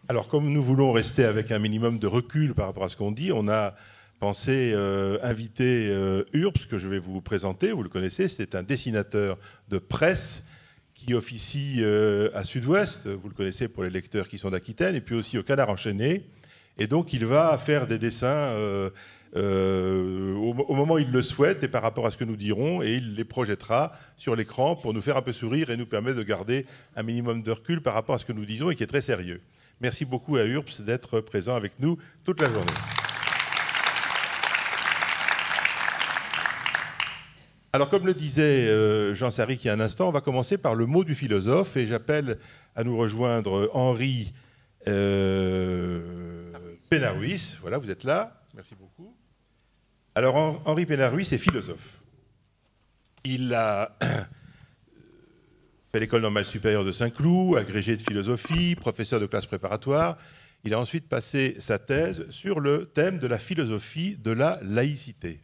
Alors, comme nous voulons rester avec un minimum de recul par rapport à ce qu'on dit, on a pensé inviter Urbs, que je vais vous présenter. Vous le connaissez, c'est un dessinateur de presse qui officie à Sud-Ouest. Vous le connaissez pour les lecteurs qui sont d'Aquitaine, et puis aussi au Canard enchaîné. Et donc, il va faire des dessins au moment où il le souhaite et par rapport à ce que nous dirons, et il les projettera sur l'écran pour nous faire un peu sourire et nous permettre de garder un minimum de recul par rapport à ce que nous disons et qui est très sérieux. Merci beaucoup à Urbs d'être présent avec nous toute la journée. Alors, comme le disait Jean Sarric il y a un instant, on va commencer par le mot du philosophe, et j'appelle à nous rejoindre Henri Pénard-Ruiz. Voilà, vous êtes là. Merci beaucoup. Alors, Henri Pénard-Ruiz est philosophe. Il a fait l'école normale supérieure de Saint-Cloud, agrégé de philosophie, professeur de classe préparatoire. Il a ensuite passé sa thèse sur le thème de la philosophie de la laïcité.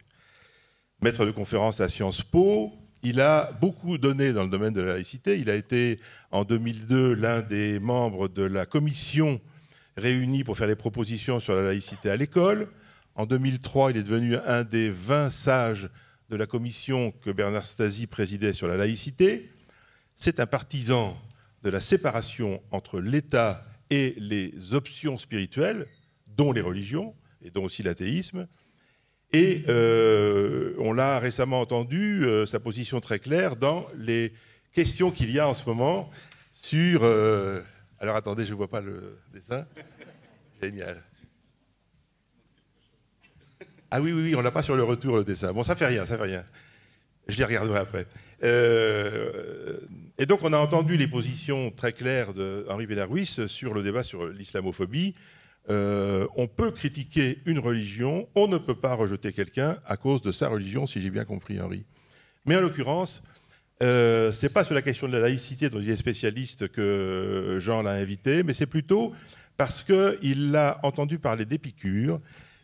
Maître de conférence à Sciences Po, il a beaucoup donné dans le domaine de la laïcité. Il a été, en 2002, l'un des membres de la commission réunie pour faire des propositions sur la laïcité à l'école. En 2003, il est devenu un des 20 sages de la commission que Bernard Stasi présidait sur la laïcité. C'est un partisan de la séparation entre l'État et les options spirituelles, dont les religions, et dont aussi l'athéisme. Et on l'a récemment entendu, sa position très claire, dans les questions qu'il y a en ce moment sur... alors attendez, je ne vois pas le dessin. Génial. Ah oui, oui, oui, on l'a pas sur le retour, le dessin. Bon, ça fait rien, ça fait rien. Je les regarderai après. Et donc, on a entendu les positions très claires d'Henri Pénard-Ruiz sur le débat sur l'islamophobie. On peut critiquer une religion, on ne peut pas rejeter quelqu'un à cause de sa religion, si j'ai bien compris, Henri. Mais en l'occurrence, ce n'est pas sur la question de la laïcité dont il est spécialiste que Jean l'a invité, mais c'est plutôt parce qu'il l'a entendu parler d'Épicure.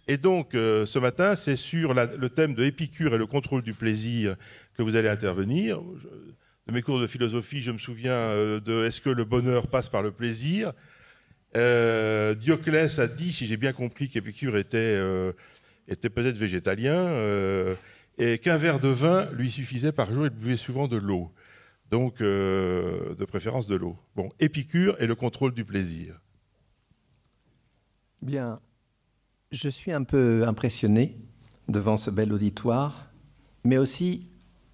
Et donc, ce matin, c'est sur le thème de Épicure et le contrôle du plaisir que vous allez intervenir. De mes cours de philosophie, je me souviens de « Est-ce que le bonheur passe par le plaisir ?» Dioclès a dit, si j'ai bien compris, qu'Épicure était peut-être végétalien, et qu'un verre de vin lui suffisait par jour. Il buvait souvent de l'eau, donc de préférence de l'eau. Bon, Épicure et le contrôle du plaisir. Bien, je suis un peu impressionné devant ce bel auditoire, mais aussi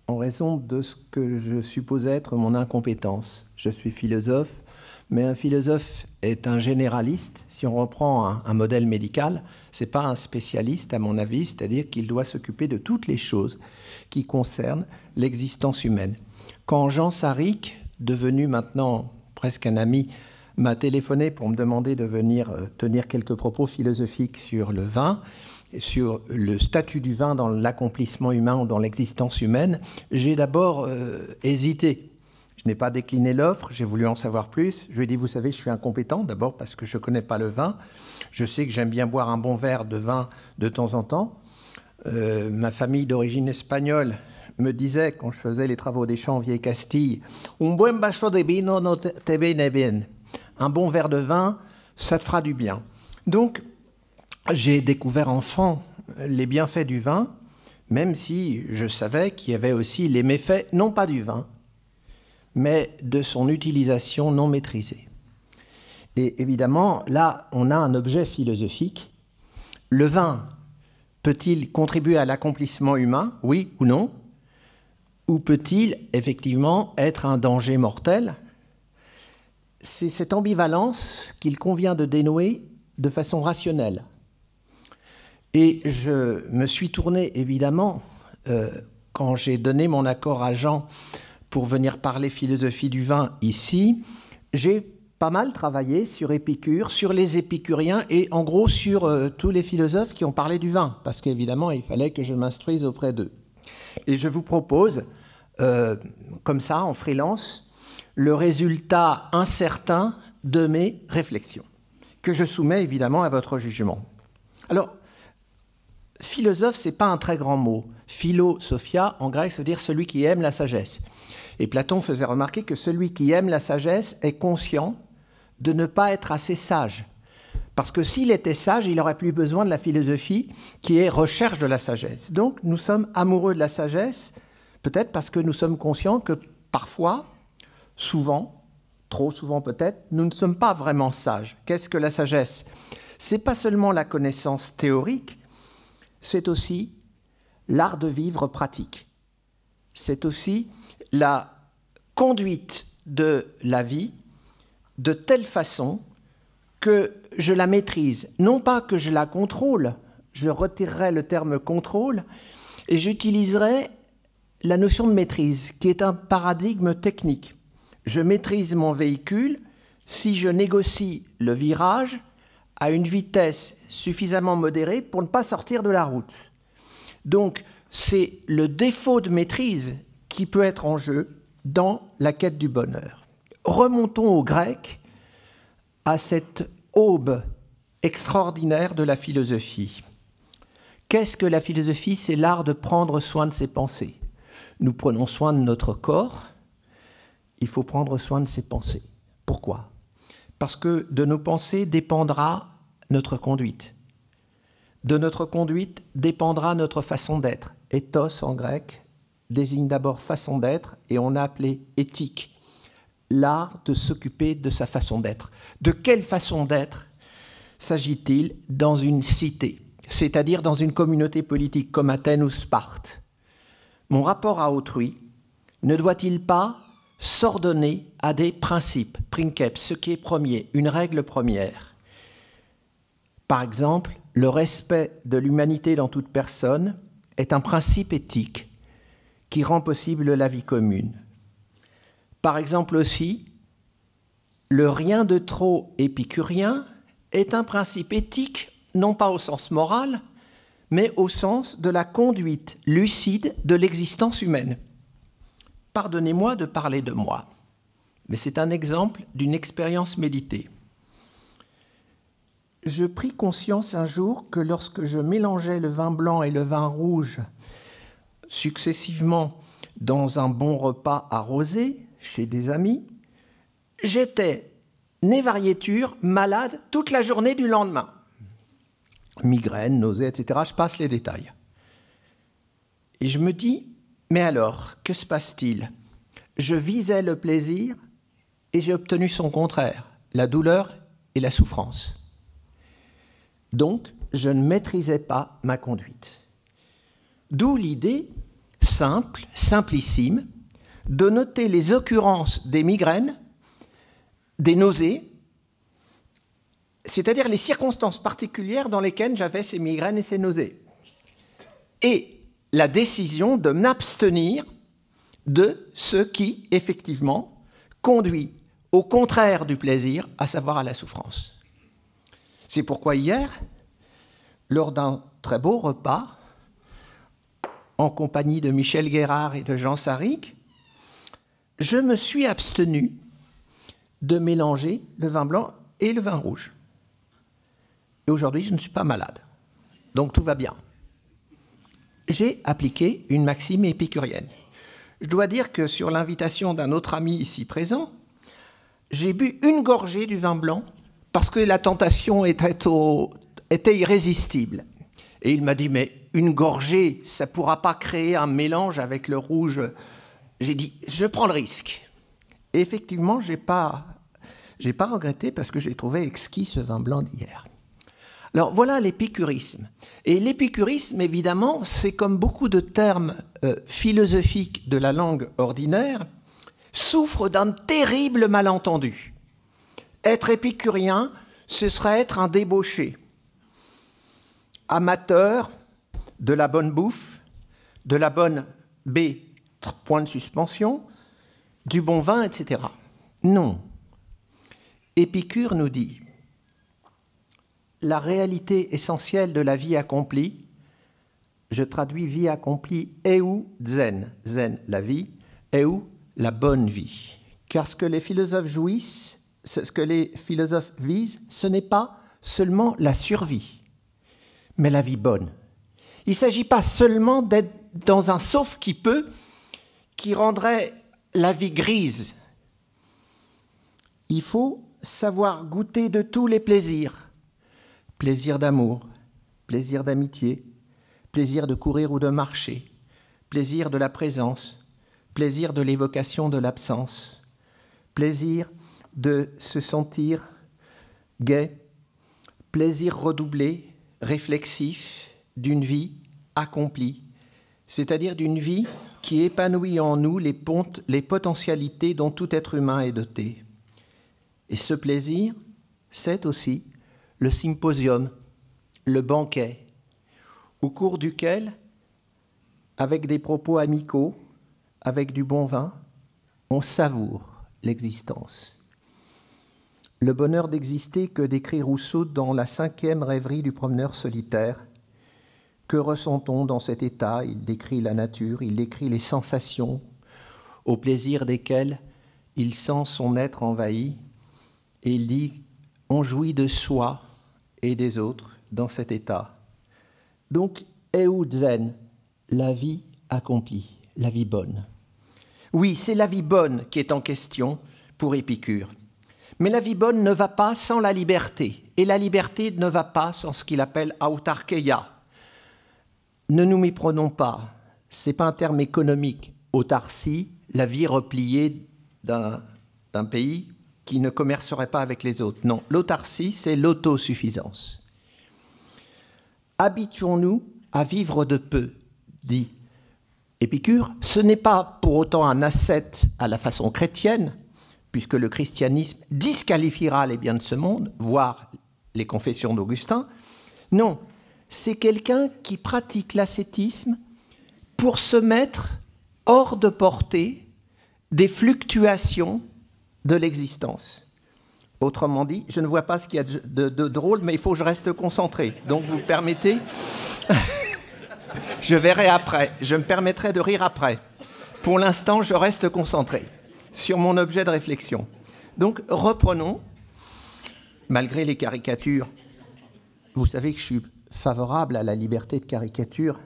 en raison de ce que je suppose être mon incompétence. Je suis philosophe, mais un philosophe est un généraliste. Si on reprend un modèle médical, ce n'est pas un spécialiste, à mon avis, c'est-à-dire qu'il doit s'occuper de toutes les choses qui concernent l'existence humaine. Quand Jean Sarric, devenu maintenant presque un ami, m'a téléphoné pour me demander de venir tenir quelques propos philosophiques sur le vin, sur le statut du vin dans l'accomplissement humain ou dans l'existence humaine, j'ai d'abord hésité. Je n'ai pas décliné l'offre, j'ai voulu en savoir plus. Je lui ai dit, vous savez, je suis incompétent, d'abord parce que je ne connais pas le vin. Je sais que j'aime bien boire un bon verre de vin de temps en temps. Ma famille d'origine espagnole me disait, quand je faisais les travaux des champs en Vieille Castille, « Un buen vaso de vino no te viene bien ». Un bon verre de vin, ça te fera du bien. Donc, j'ai découvert enfant les bienfaits du vin, même si je savais qu'il y avait aussi les méfaits, non pas du vin, mais de son utilisation non maîtrisée. Et évidemment, là, on a un objet philosophique. Le vin peut-il contribuer à l'accomplissement humain, oui ou non? Ou peut-il effectivement être un danger mortel? C'est cette ambivalence qu'il convient de dénouer de façon rationnelle. Et je me suis tourné, évidemment, quand j'ai donné mon accord à Jean pour venir parler philosophie du vin ici, j'ai pas mal travaillé sur Épicure, sur les épicuriens et en gros sur tous les philosophes qui ont parlé du vin, parce qu'évidemment, il fallait que je m'instruise auprès d'eux. Et je vous propose, comme ça, en freelance, le résultat incertain de mes réflexions, que je soumets évidemment à votre jugement. Alors, philosophe, ce n'est pas un très grand mot. Philosophia, en grec, ça veut dire celui qui aime la sagesse. Et Platon faisait remarquer que celui qui aime la sagesse est conscient de ne pas être assez sage Parce que s'il était sage, il n'aurait plus besoin de la philosophie qui est recherche de la sagesse. Donc nous sommes amoureux de la sagesse, peut-être parce que nous sommes conscients que parfois, souvent, trop souvent peut-être, nous ne sommes pas vraiment sages. Qu'est-ce que la sagesse? Ce n'est pas seulement la connaissance théorique, c'est aussi l'art de vivre pratique. C'est aussi la conduite de la vie de telle façon que je la maîtrise. Non pas que je la contrôle, je retirerai le terme contrôle et j'utiliserai la notion de maîtrise, qui est un paradigme technique. Je maîtrise mon véhicule si je négocie le virage à une vitesse suffisamment modérée pour ne pas sortir de la route. Donc, c'est le défaut de maîtrise qui peut être en jeu dans la quête du bonheur. Remontons aux Grecs, à cette aube extraordinaire de la philosophie. Qu'est-ce que la philosophie? C'est l'art de prendre soin de ses pensées. Nous prenons soin de notre corps, il faut prendre soin de ses pensées. Pourquoi? Parce que de nos pensées dépendra notre conduite. De notre conduite dépendra notre façon d'être. Ethos en grec désigne d'abord façon d'être et on a appelé éthique l'art de s'occuper de sa façon d'être. De quelle façon d'être s'agit-il dans une cité, c'est-à-dire dans une communauté politique comme Athènes ou Sparte? Mon rapport à autrui ne doit-il pas s'ordonner à des principes, princeps, ce qui est premier, une règle première? Par exemple, le respect de l'humanité dans toute personne est un principe éthique qui rend possible la vie commune. Par exemple aussi, le rien de trop épicurien est un principe éthique, non pas au sens moral, mais au sens de la conduite lucide de l'existence humaine. Pardonnez-moi de parler de moi, mais c'est un exemple d'une expérience méditée. Je pris conscience un jour que lorsque je mélangeais le vin blanc et le vin rouge successivement dans un bon repas arrosé chez des amis, j'étais nez variéture, malade toute la journée du lendemain. Migraine, nausées, etc. Je passe les détails. Et je me dis, mais alors, que se passe-t-il? Je visais le plaisir et j'ai obtenu son contraire, la douleur et la souffrance. Donc, je ne maîtrisais pas ma conduite. D'où l'idée simple, simplissime, de noter les occurrences des migraines, des nausées, c'est-à-dire les circonstances particulières dans lesquelles j'avais ces migraines et ces nausées. Et la décision de m'abstenir de ce qui, effectivement, conduit au contraire du plaisir, à savoir à la souffrance. C'est pourquoi hier, lors d'un très beau repas, en compagnie de Michel Guérard et de Jean Sarric, je me suis abstenu de mélanger le vin blanc et le vin rouge. Et aujourd'hui, je ne suis pas malade. Donc tout va bien. J'ai appliqué une maxime épicurienne. Je dois dire que sur l'invitation d'un autre ami ici présent, j'ai bu une gorgée du vin blanc parce que la tentation était irrésistible. Et il m'a dit, mais une gorgée, ça ne pourra pas créer un mélange avec le rouge. J'ai dit, je prends le risque. Et effectivement, je n'ai pas regretté parce que j'ai trouvé exquis ce vin blanc d'hier. Alors voilà l'épicurisme. Et l'épicurisme, évidemment, c'est comme beaucoup de termes philosophiques de la langue ordinaire, souffre d'un terrible malentendu. Être épicurien, ce serait être un débauché, amateur de la bonne bouffe, de la bonne point de suspension, du bon vin, etc. Non. Épicure nous dit la réalité essentielle de la vie accomplie, je traduis vie accomplie, eu zen, zen la vie, eu la bonne vie. Car ce que les philosophes jouissent, ce que les philosophes visent, ce n'est pas seulement la survie, mais la vie bonne. Il ne s'agit pas seulement d'être dans un sauf-qui-peut qui rendrait la vie grise. Il faut savoir goûter de tous les plaisirs, plaisir d'amour, plaisir d'amitié, plaisir de courir ou de marcher, plaisir de la présence, plaisir de l'évocation de l'absence, plaisir de se sentir gai, plaisir redoublé, réflexif d'une vie accomplie, c'est-à-dire d'une vie qui épanouit en nous les potentialités dont tout être humain est doté. Et ce plaisir, c'est aussi le symposium, le banquet, au cours duquel, avec des propos amicaux, avec du bon vin, on savoure l'existence. Le bonheur d'exister que décrit Rousseau dans la 5e rêverie du promeneur solitaire. Que ressent-on dans cet état? Il décrit la nature, il décrit les sensations, au plaisir desquelles il sent son être envahi, et il dit « on jouit de soi et des autres dans cet état ». Donc, eu zen, la vie accomplie, la vie bonne. Oui, c'est la vie bonne qui est en question pour Épicure. Mais la vie bonne ne va pas sans la liberté, et la liberté ne va pas sans ce qu'il appelle autarkeia. Ne nous méprenons pas, ce n'est pas un terme économique. Autarcie, la vie repliée d'un pays qui ne commercerait pas avec les autres. Non, l'autarcie, c'est l'autosuffisance. Habituons-nous à vivre de peu, dit Épicure. Ce n'est pas pour autant un ascète à la façon chrétienne, puisque le christianisme disqualifiera les biens de ce monde, voire les confessions d'Augustin. Non, c'est quelqu'un qui pratique l'ascétisme pour se mettre hors de portée des fluctuations de l'existence. Autrement dit, je ne vois pas ce qu'il y a de drôle, mais il faut que je reste concentré. Donc vous permettez, je verrai après, je me permettrai de rire après. Pour l'instant, je reste concentré sur mon objet de réflexion. Donc reprenons, malgré les caricatures. Vous savez que je suis favorable à la liberté de caricature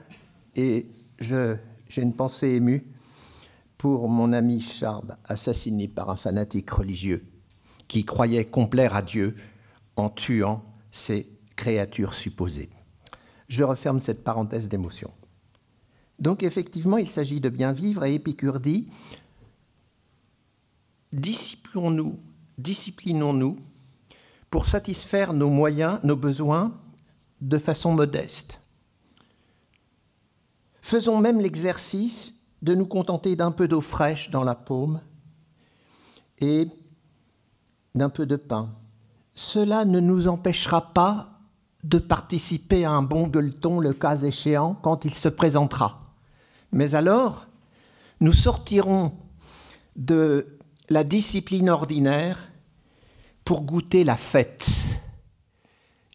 et j'ai une pensée émue pour mon ami Charb, assassiné par un fanatique religieux qui croyait complaire à Dieu en tuant ses créatures supposées. Je referme cette parenthèse d'émotion. Donc effectivement, il s'agit de bien vivre et Épicure dit « disciplinons-nous pour satisfaire nos moyens, nos besoins de façon modeste. Faisons même l'exercice de nous contenter d'un peu d'eau fraîche dans la paume et d'un peu de pain. Cela ne nous empêchera pas de participer à un bon gueuleton le cas échéant quand il se présentera. Mais alors, nous sortirons de la discipline ordinaire pour goûter la fête.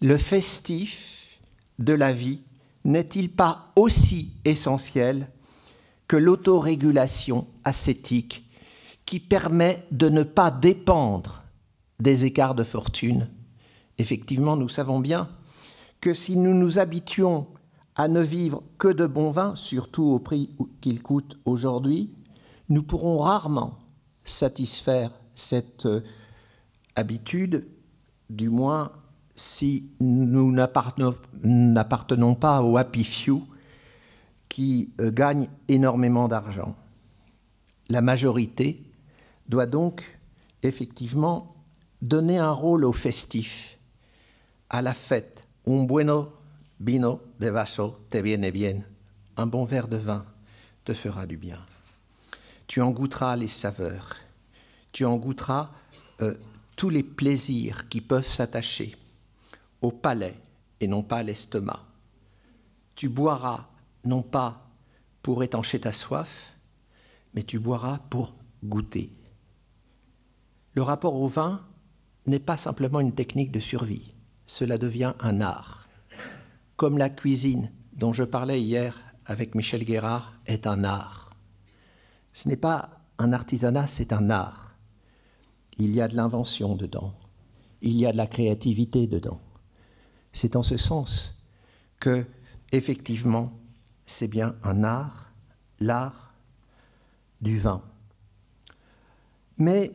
Le festif de la vie n'est-il pas aussi essentiel que l'autorégulation ascétique qui permet de ne pas dépendre des écarts de fortune? Effectivement, nous savons bien que si nous nous habituons à ne vivre que de bon vin, surtout au prix qu'il coûte aujourd'hui, nous pourrons rarement satisfaire cette habitude, du moins si nous n'appartenons pas au happy few qui gagne énormément d'argent. La majorité doit donc effectivement donner un rôle au festif, à la fête. Un bueno vino de vaso te viene bien. Un bon verre de vin te fera du bien. Tu en goûteras les saveurs. Tu en goûteras tous les plaisirs qui peuvent s'attacher au palais et non pas à l'estomac. Tu boiras non pas pour étancher ta soif, mais tu boiras pour goûter. Le rapport au vin n'est pas simplement une technique de survie, cela devient un art. Comme la cuisine dont je parlais hier avec Michel Guérard est un art. Ce n'est pas un artisanat, c'est un art. Il y a de l'invention dedans, il y a de la créativité dedans. C'est en ce sens que, effectivement, c'est bien un art, l'art du vin. Mais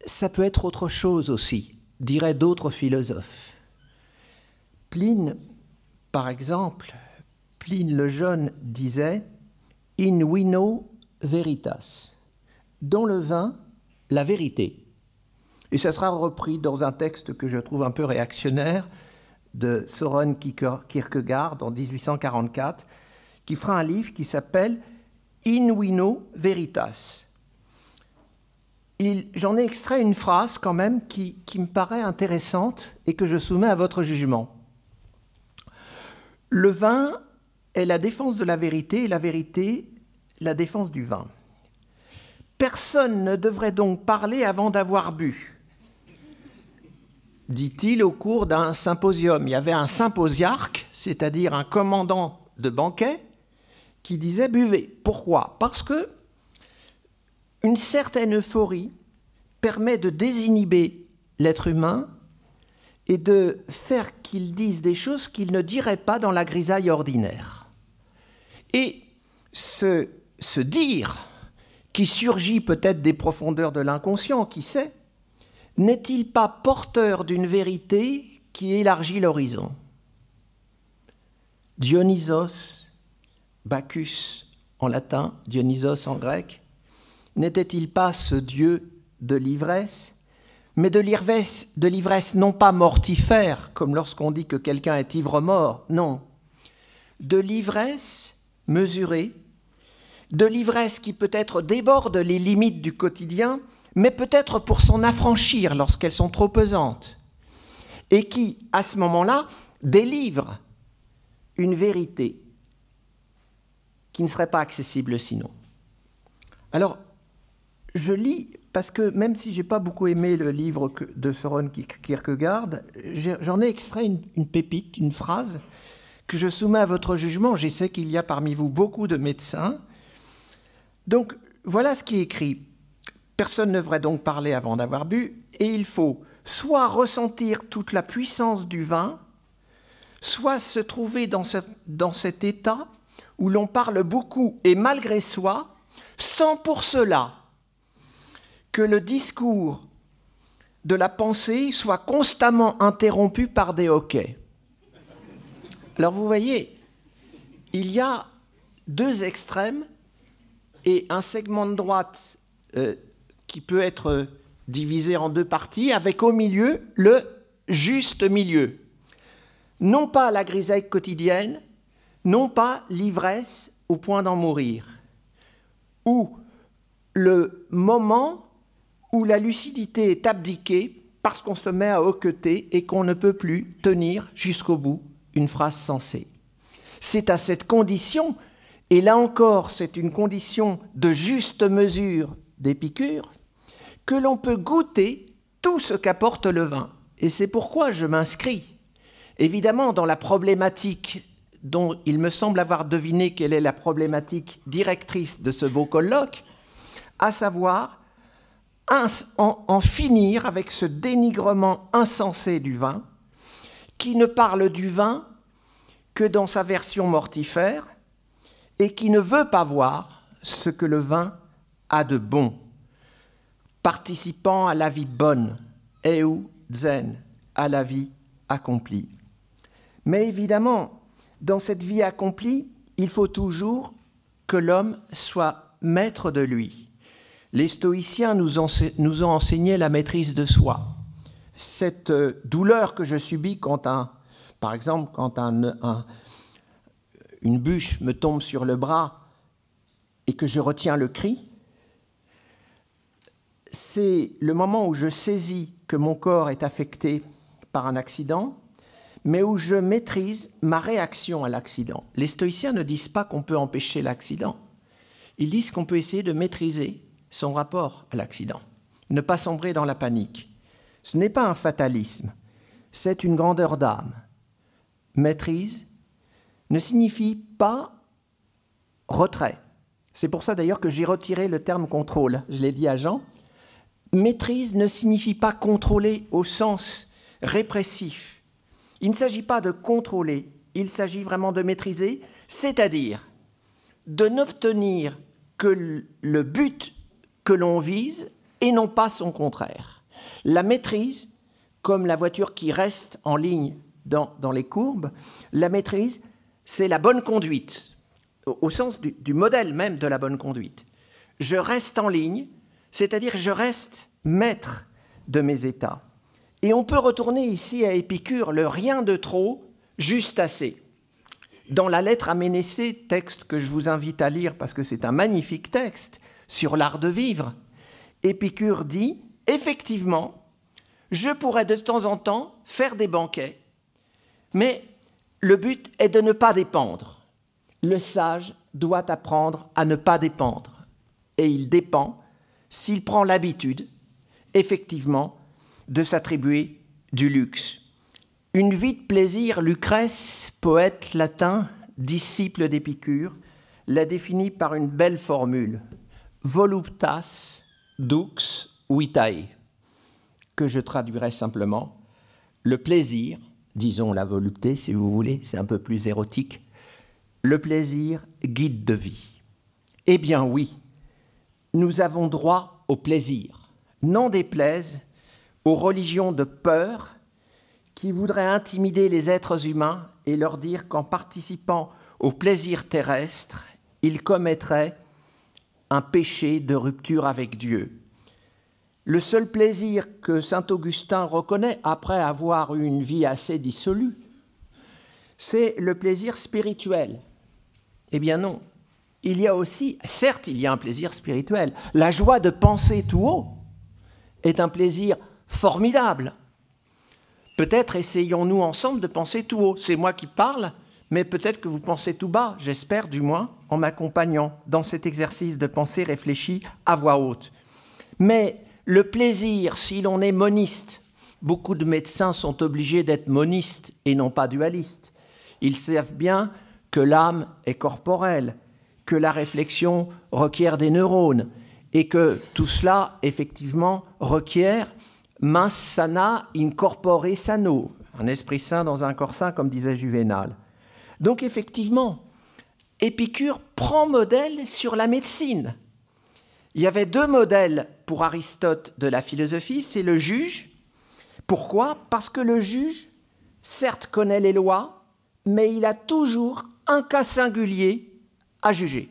ça peut être autre chose aussi, diraient d'autres philosophes. Pline, par exemple, Pline le Jeune disait « In vino veritas », dans le vin, la vérité. Et ça sera repris dans un texte que je trouve un peu réactionnaire de Søren Kierkegaard en 1844, qui fera un livre qui s'appelle « In vino veritas ». J'en ai extrait une phrase quand même qui me paraît intéressante et que je soumets à votre jugement. Le vin est la défense de la vérité et la vérité, la défense du vin. Personne ne devrait donc parler avant d'avoir bu, dit-il au cours d'un symposium. Il y avait un symposiarque, c'est-à-dire un commandant de banquet, qui disait « buvez ». Pourquoi? Parce que une certaine euphorie permet de désinhiber l'être humain et de faire qu'il dise des choses qu'il ne dirait pas dans la grisaille ordinaire. Et ce dire, qui surgit peut-être des profondeurs de l'inconscient, qui sait, n'est-il pas porteur d'une vérité qui élargit l'horizon? Dionysos, Bacchus en latin, Dionysos en grec, n'était-il pas ce dieu de l'ivresse, mais de l'ivresse non pas mortifère, comme lorsqu'on dit que quelqu'un est ivre-mort, non, de l'ivresse mesurée, de l'ivresse qui peut-être déborde les limites du quotidien, mais peut-être pour s'en affranchir lorsqu'elles sont trop pesantes, et qui, à ce moment-là, délivre une vérité qui ne serait pas accessible sinon. Alors, je lis, parce que même si je n'ai pas beaucoup aimé le livre de Søren Kierkegaard, j'en ai extrait une pépite, une phrase, que je soumets à votre jugement. Je sais qu'il y a parmi vous beaucoup de médecins. Donc, voilà ce qui est écrit. Personne ne devrait donc parler avant d'avoir bu, et il faut soit ressentir toute la puissance du vin, soit se trouver dans cet état où l'on parle beaucoup et malgré soi, sans pour cela que le discours de la pensée soit constamment interrompu par des hoquets. Alors vous voyez, il y a deux extrêmes et un segment de droite qui peut être divisé en deux parties, avec au milieu le juste milieu. Non pas la grisaille quotidienne, non pas l'ivresse au point d'en mourir, ou le moment où la lucidité est abdiquée parce qu'on se met à hoqueter et qu'on ne peut plus tenir jusqu'au bout une phrase sensée. C'est à cette condition, et là encore c'est une condition de juste mesure d'Épicure, que l'on peut goûter tout ce qu'apporte le vin. Et c'est pourquoi je m'inscris, évidemment, dans la problématique dont il me semble avoir deviné quelle est la problématique directrice de ce beau colloque, à savoir en finir avec ce dénigrement insensé du vin, qui ne parle du vin que dans sa version mortifère et qui ne veut pas voir ce que le vin a de bon, participant à la vie bonne, eu zen, à la vie accomplie. Mais évidemment, dans cette vie accomplie, il faut toujours que l'homme soit maître de lui. Les stoïciens nous ont enseigné la maîtrise de soi. Cette douleur que je subis quand par exemple, quand une bûche me tombe sur le bras et que je retiens le cri, c'est le moment où je saisis que mon corps est affecté par un accident, mais où je maîtrise ma réaction à l'accident. Les stoïciens ne disent pas qu'on peut empêcher l'accident. Ils disent qu'on peut essayer de maîtriser son rapport à l'accident, ne pas sombrer dans la panique. Ce n'est pas un fatalisme, c'est une grandeur d'âme. Maîtrise ne signifie pas retrait. C'est pour ça d'ailleurs que j'ai retiré le terme contrôle. Je l'ai dit à Jean. Maîtrise ne signifie pas contrôler au sens répressif. Il ne s'agit pas de contrôler, il s'agit vraiment de maîtriser, c'est-à-dire de n'obtenir que le but que l'on vise et non pas son contraire. La maîtrise, comme la voiture qui reste en ligne dans les courbes, la maîtrise, c'est la bonne conduite, au sens du modèle même de la bonne conduite. Je reste en ligne, c'est-à-dire je reste maître de mes états. Et on peut retourner ici à Épicure, le rien de trop, juste assez. Dans la lettre à Ménécée, texte que je vous invite à lire parce que c'est un magnifique texte sur l'art de vivre, Épicure dit « Effectivement, je pourrais de temps en temps faire des banquets, mais le but est de ne pas dépendre. Le sage doit apprendre à ne pas dépendre. Et il dépend, s'il prend l'habitude, effectivement, de s'attribuer du luxe. » Une vie de plaisir, Lucrèce, poète latin, disciple d'Épicure, l'a définie par une belle formule, voluptas dux vitae, que je traduirais simplement, le plaisir, disons la volupté si vous voulez, c'est un peu plus érotique, le plaisir guide de vie. Eh bien oui, nous avons droit au plaisir, n'en déplaise aux religions de peur qui voudraient intimider les êtres humains et leur dire qu'en participant au plaisir terrestre, ils commettraient un péché de rupture avec Dieu. Le seul plaisir que saint Augustin reconnaît après avoir eu une vie assez dissolue, c'est le plaisir spirituel. Eh bien non, il y a aussi, certes il y a un plaisir spirituel, la joie de penser tout haut est un plaisir formidable. Peut-être essayons-nous ensemble de penser tout haut. C'est moi qui parle, mais peut-être que vous pensez tout bas, j'espère du moins, en m'accompagnant dans cet exercice de pensée réfléchie à voix haute. Mais le plaisir, si l'on est moniste, beaucoup de médecins sont obligés d'être monistes et non pas dualistes. Ils savent bien que l'âme est corporelle, que la réflexion requiert des neurones et que tout cela, effectivement, requiert mens sana in corpore sano, un esprit sain dans un corps sain, comme disait Juvénal. Donc effectivement, Épicure prend modèle sur la médecine. Il y avait deux modèles pour Aristote de la philosophie, c'est le juge. Pourquoi ? Parce que le juge, certes, connaît les lois, mais il a toujours un cas singulier à juger.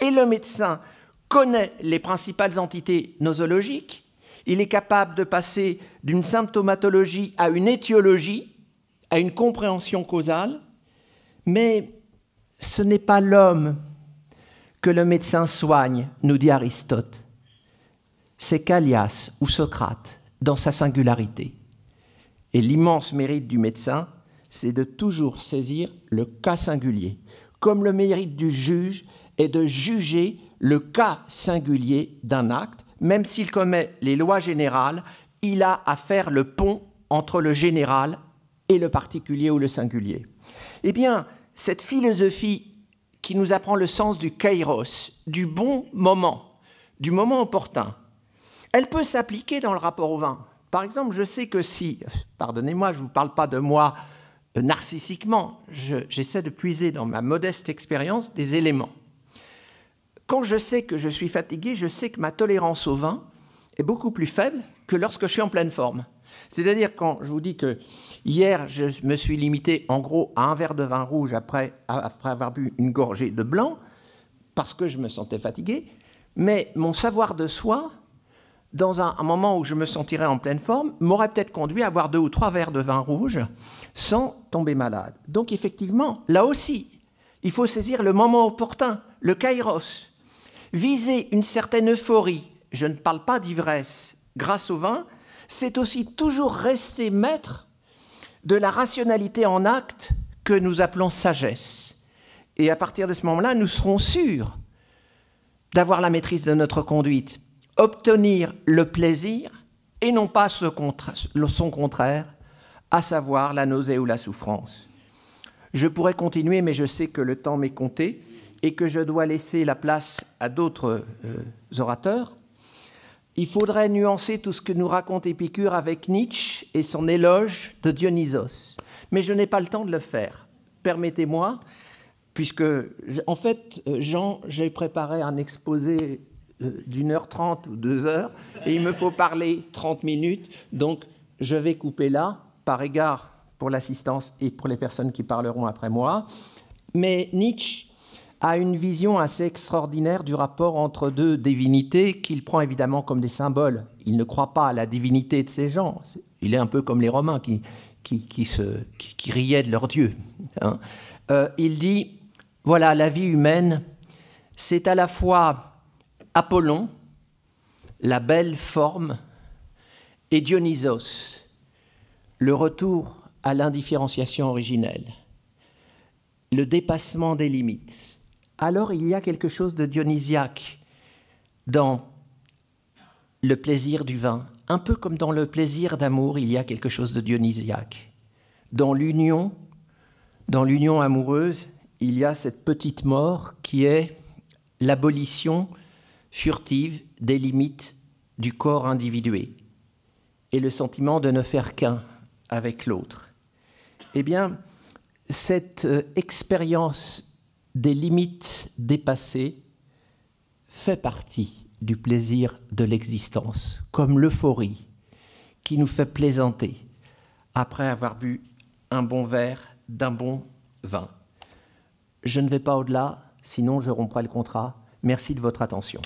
Et le médecin connaît les principales entités nosologiques. Il est capable de passer d'une symptomatologie à une étiologie, à une compréhension causale, mais ce n'est pas l'homme que le médecin soigne, nous dit Aristote. C'est Callias ou Socrate, dans sa singularité. Et l'immense mérite du médecin, c'est de toujours saisir le cas singulier, comme le mérite du juge est de juger le cas singulier d'un acte. Même s'il commet les lois générales, il a à faire le pont entre le général et le particulier ou le singulier. Eh bien, cette philosophie qui nous apprend le sens du kairos, du bon moment, du moment opportun, elle peut s'appliquer dans le rapport au vin. Par exemple, je sais que si, pardonnez-moi, je ne vous parle pas de moi narcissiquement, j'essaie de puiser dans ma modeste expérience des éléments. Quand je sais que je suis fatigué, je sais que ma tolérance au vin est beaucoup plus faible que lorsque je suis en pleine forme. C'est-à-dire quand je vous dis que hier, je me suis limité en gros à un verre de vin rouge après avoir bu une gorgée de blanc, parce que je me sentais fatigué, mais mon savoir de soi, dans un moment où je me sentirais en pleine forme, m'aurait peut-être conduit à boire 2 ou 3 verres de vin rouge sans tomber malade. Donc effectivement, là aussi, il faut saisir le moment opportun, le kairos. Viser une certaine euphorie, je ne parle pas d'ivresse, grâce au vin, c'est aussi toujours rester maître de la rationalité en acte que nous appelons sagesse. Et à partir de ce moment-là, nous serons sûrs d'avoir la maîtrise de notre conduite, obtenir le plaisir et non pas son contraire, à savoir la nausée ou la souffrance. Je pourrais continuer, mais je sais que le temps m'est compté et que je dois laisser la place à d'autres orateurs. Il faudrait nuancer tout ce que nous raconte Épicure avec Nietzsche et son éloge de Dionysos. Mais je n'ai pas le temps de le faire. Permettez-moi, puisque, en fait, Jean, j'ai préparé un exposé d'1h30 ou 2h, et il me faut parler 30 minutes, donc je vais couper là, par égard pour l'assistance et pour les personnes qui parleront après moi. Mais Nietzsche a une vision assez extraordinaire du rapport entre deux divinités qu'il prend évidemment comme des symboles. Il ne croit pas à la divinité de ces gens. Il est un peu comme les Romains qui riaient de leur Dieu. Hein. Il dit, voilà, la vie humaine, c'est à la fois Apollon, la belle forme, et Dionysos, le retour à l'indifférenciation originelle, le dépassement des limites. Alors il y a quelque chose de dionysiaque dans le plaisir du vin, un peu comme dans le plaisir d'amour, il y a quelque chose de dionysiaque. Dans l'union amoureuse, il y a cette petite mort qui est l'abolition furtive des limites du corps individué et le sentiment de ne faire qu'un avec l'autre. Eh bien, cette expérience des limites dépassées fait partie du plaisir de l'existence, comme l'euphorie qui nous fait plaisanter après avoir bu un bon verre d'un bon vin. Je ne vais pas au-delà, sinon je romprai le contrat. Merci de votre attention.